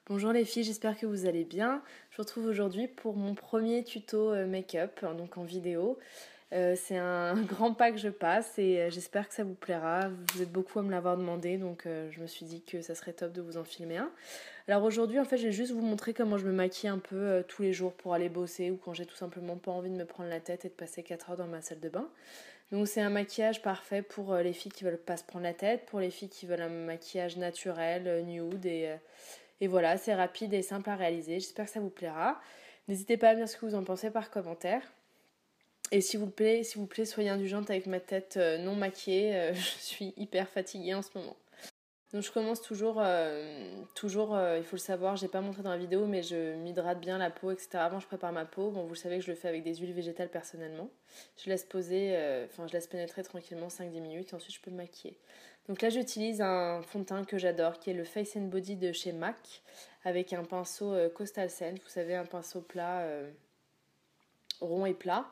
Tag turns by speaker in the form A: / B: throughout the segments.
A: Bonjour les filles, j'espère que vous allez bien. Je vous retrouve aujourd'hui pour mon premier tuto make-up, donc en vidéo. C'est un grand pas que je passe et j'espère que ça vous plaira. Vous êtes beaucoup à me l'avoir demandé, donc je me suis dit que ça serait top de vous en filmer un. Alors aujourd'hui, en fait, je vais juste vous montrer comment je me maquille un peu tous les jours pour aller bosser ou quand j'ai tout simplement pas envie de me prendre la tête et de passer 4 heures dans ma salle de bain. Donc c'est un maquillage parfait pour les filles qui veulent pas se prendre la tête, pour les filles qui veulent un maquillage naturel, nude et voilà, c'est rapide et simple à réaliser. J'espère que ça vous plaira. N'hésitez pas à me dire ce que vous en pensez par commentaire. Et s'il vous plaît, soyez indulgente avec ma tête non maquillée. Je suis hyper fatiguée en ce moment. Donc je commence toujours, il faut le savoir, j'ai pas montré dans la vidéo, mais je m'hydrate bien la peau, etc. Avant je prépare ma peau. Bon, vous savez que je le fais avec des huiles végétales personnellement. Je laisse poser, je laisse pénétrer tranquillement 5-10 minutes et ensuite je peux me maquiller. Donc là j'utilise un fond de teint que j'adore, qui est le Face and Body de chez MAC, avec un pinceau Coastal Scent, vous savez, un pinceau plat, rond et plat.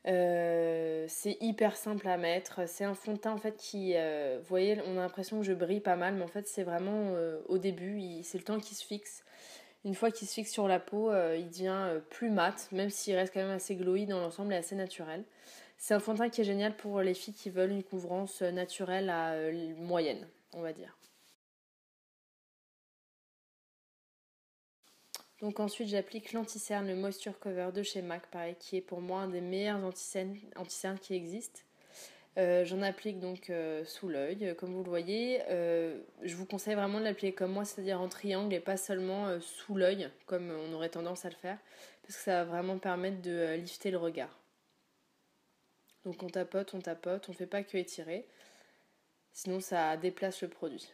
A: C'est hyper simple à mettre. C'est un fond de teint en fait qui, vous voyez, on a l'impression que je brille pas mal, mais en fait c'est vraiment au début, c'est le temps qui se fixe. Une fois qu'il se fixe sur la peau, il devient plus mat, même s'il reste quand même assez glowy dans l'ensemble et assez naturel. C'est un fond de teint qui est génial pour les filles qui veulent une couvrance naturelle à moyenne, on va dire. Donc ensuite j'applique l'anti-cerne, le Moisture Cover de chez MAC, pareil, qui est pour moi un des meilleurs anti-cernes qui existent. J'en applique donc sous l'œil, comme vous le voyez. Je vous conseille vraiment de l'appliquer comme moi, c'est-à-dire en triangle et pas seulement sous l'œil, comme on aurait tendance à le faire, parce que ça va vraiment permettre de lifter le regard. Donc on tapote, on fait pas que étirer, sinon ça déplace le produit.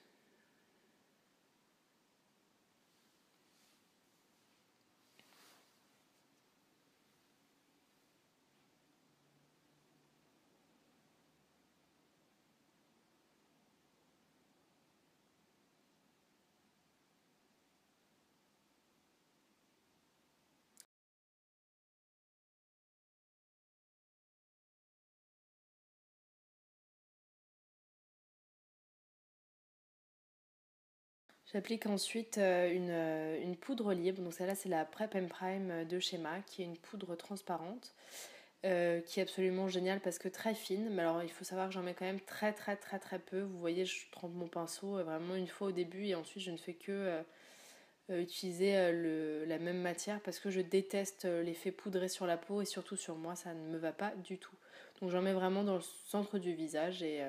A: J'applique ensuite une poudre libre, donc celle-là c'est la Prep and Prime de chez MAC, qui est une poudre transparente, qui est absolument géniale parce que très fine, mais alors il faut savoir que j'en mets quand même très très très très peu. Vous voyez, je trempe mon pinceau vraiment une fois au début et ensuite je ne fais que utiliser la même matière parce que je déteste l'effet poudré sur la peau et surtout sur moi, ça ne me va pas du tout. Donc j'en mets vraiment dans le centre du visage et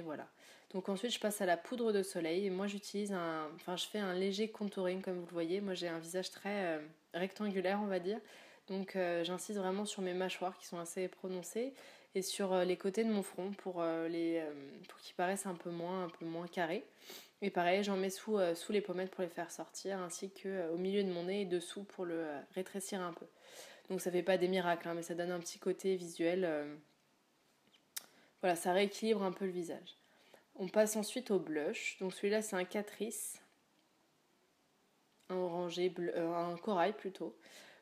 A: voilà. Donc ensuite je passe à la poudre de soleil et moi je fais un léger contouring comme vous le voyez. Moi j'ai un visage très rectangulaire on va dire. Donc j'insiste vraiment sur mes mâchoires qui sont assez prononcées et sur les côtés de mon front pour qu'ils paraissent un peu moins carrés. Et pareil, j'en mets sous les pommettes pour les faire sortir, ainsi qu'au milieu de mon nez et dessous pour le rétrécir un peu. Donc ça fait pas des miracles, hein, mais ça donne un petit côté visuel. Voilà, ça rééquilibre un peu le visage. On passe ensuite au blush. Donc celui-là c'est un Catrice, un orangé, un corail plutôt.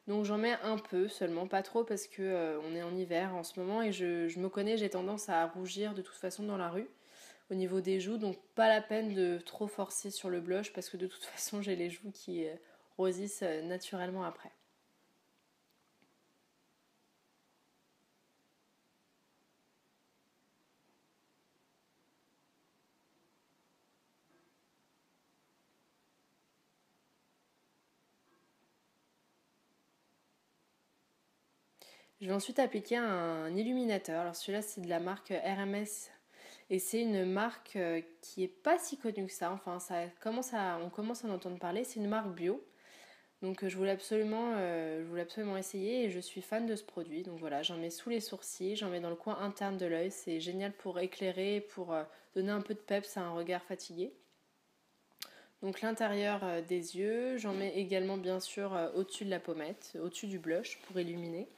A: Donc j'en mets un peu seulement, pas trop parce que on est en hiver en ce moment et je me connais, j'ai tendance à rougir de toute façon dans la rue au niveau des joues, donc pas la peine de trop forcer sur le blush parce que de toute façon j'ai les joues qui rosissent naturellement après. Je vais ensuite appliquer un illuminateur. Alors celui-là c'est de la marque RMS et c'est une marque qui est pas si connue que ça. Enfin on commence à en entendre parler. C'est une marque bio. Donc je voulais absolument essayer et je suis fan de ce produit. Donc voilà, j'en mets sous les sourcils, j'en mets dans le coin interne de l'œil. C'est génial pour éclairer, pour donner un peu de peps à un regard fatigué. Donc l'intérieur des yeux, j'en mets également bien sûr au-dessus de la pommette, au-dessus du blush pour illuminer.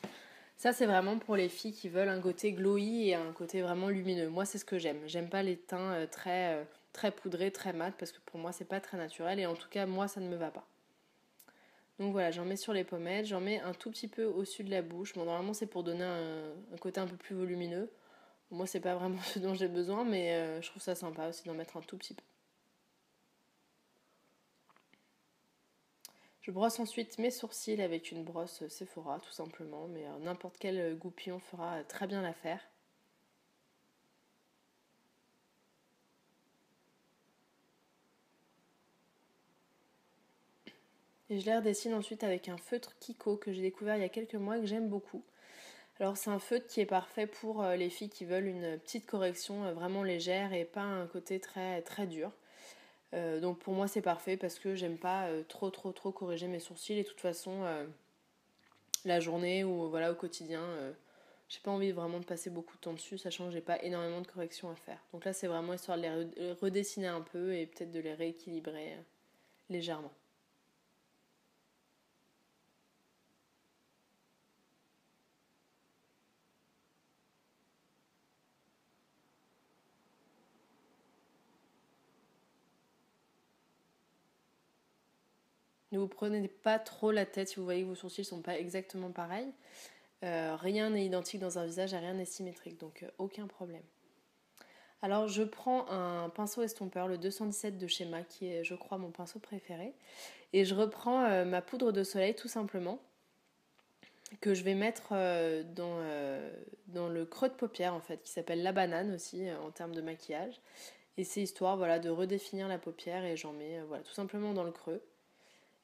A: Ça c'est vraiment pour les filles qui veulent un côté glowy et un côté vraiment lumineux. Moi c'est ce que j'aime. J'aime pas les teints très poudrés, très mat parce que pour moi c'est pas très naturel et en tout cas moi ça ne me va pas. Donc voilà, j'en mets sur les pommettes, j'en mets un tout petit peu au-dessus de la bouche. Bon, normalement, c'est pour donner un côté un peu plus volumineux. Moi, c'est pas vraiment ce dont j'ai besoin, mais je trouve ça sympa aussi d'en mettre un tout petit peu. Je brosse ensuite mes sourcils avec une brosse Sephora tout simplement, mais n'importe quel goupillon fera très bien l'affaire. Et je les redessine ensuite avec un feutre Kiko que j'ai découvert il y a quelques mois et que j'aime beaucoup. Alors c'est un feutre qui est parfait pour les filles qui veulent une petite correction vraiment légère et pas un côté très, très dur. Donc pour moi c'est parfait parce que j'aime pas trop corriger mes sourcils et de toute façon la journée ou voilà au quotidien j'ai pas envie vraiment de passer beaucoup de temps dessus sachant que j'ai pas énormément de corrections à faire. Donc là c'est vraiment histoire de les redessiner un peu et peut-être de les rééquilibrer légèrement. Ne vous prenez pas trop la tête si vous voyez que vos sourcils sont pas exactement pareils. Rien n'est identique dans un visage et rien n'est symétrique, donc aucun problème. Alors je prends un pinceau estompeur, le 217 de chez MAC, qui est je crois mon pinceau préféré. Et je reprends ma poudre de soleil tout simplement, que je vais mettre dans le creux de paupière en fait, qui s'appelle la banane aussi en termes de maquillage. Et c'est histoire voilà, de redéfinir la paupière et j'en mets voilà, tout simplement dans le creux.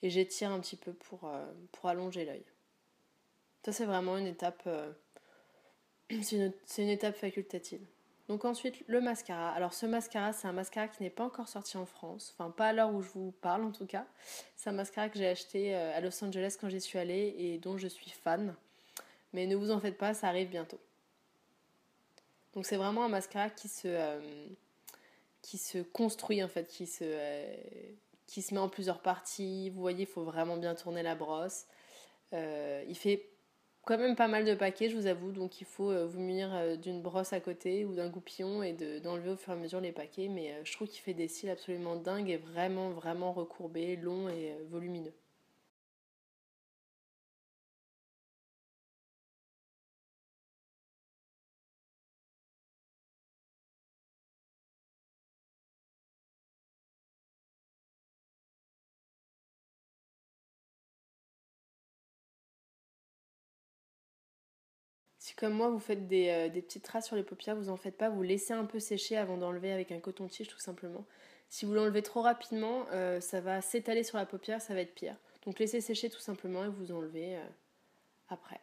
A: Et j'étire un petit peu pour allonger l'œil. Ça c'est vraiment une étape, c'est une étape facultative. Donc ensuite le mascara. Alors ce mascara c'est un mascara qui n'est pas encore sorti en France, enfin pas à l'heure où je vous parle en tout cas. C'est un mascara que j'ai acheté à Los Angeles quand j'y suis allée et dont je suis fan. Mais ne vous en faites pas, ça arrive bientôt. Donc c'est vraiment un mascara qui se construit en fait, qui se met en plusieurs parties. Vous voyez, il faut vraiment bien tourner la brosse. Il fait quand même pas mal de paquets, je vous avoue, donc il faut vous munir d'une brosse à côté ou d'un goupillon et d'enlever au fur et à mesure les paquets. Mais je trouve qu'il fait des cils absolument dingues et vraiment recourbés, longs et volumineux. Si comme moi vous faites des petites traces sur les paupières, vous en faites pas, vous laissez un peu sécher avant d'enlever avec un coton-tige tout simplement. Si vous l'enlevez trop rapidement, ça va s'étaler sur la paupière, ça va être pire. Donc laissez sécher tout simplement et vous enlevez après.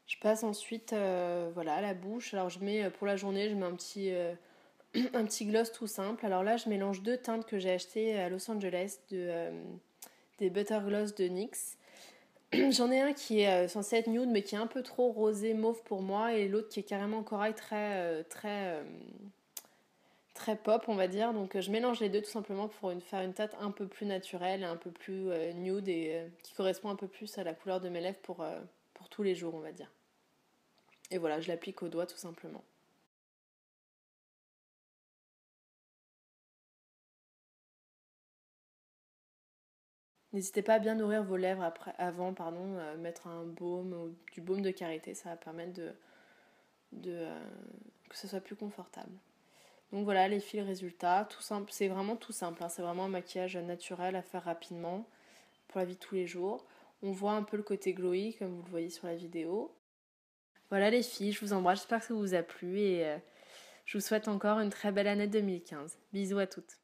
A: Je passe ensuite voilà, à la bouche. Alors je mets pour la journée, je mets un petit gloss tout simple. Alors là, je mélange deux teintes que j'ai achetées à Los Angeles des Butter Gloss de NYX. J'en ai un qui est censé être nude mais qui est un peu trop rosé mauve pour moi et l'autre qui est carrément corail très pop on va dire. Donc je mélange les deux tout simplement pour faire une teinte un peu plus naturelle, un peu plus nude et qui correspond un peu plus à la couleur de mes lèvres pour tous les jours on va dire. Et voilà, je l'applique au doigt tout simplement. N'hésitez pas à bien nourrir vos lèvres avant, mettre un baume ou du baume de karité, ça va permettre que ce soit plus confortable. Donc voilà les filles, le résultat, tout simple, c'est vraiment tout simple, hein, c'est vraiment un maquillage naturel à faire rapidement pour la vie de tous les jours. On voit un peu le côté glowy comme vous le voyez sur la vidéo. Voilà les filles, je vous embrasse, j'espère que ça vous a plu et je vous souhaite encore une très belle année 2015. Bisous à toutes.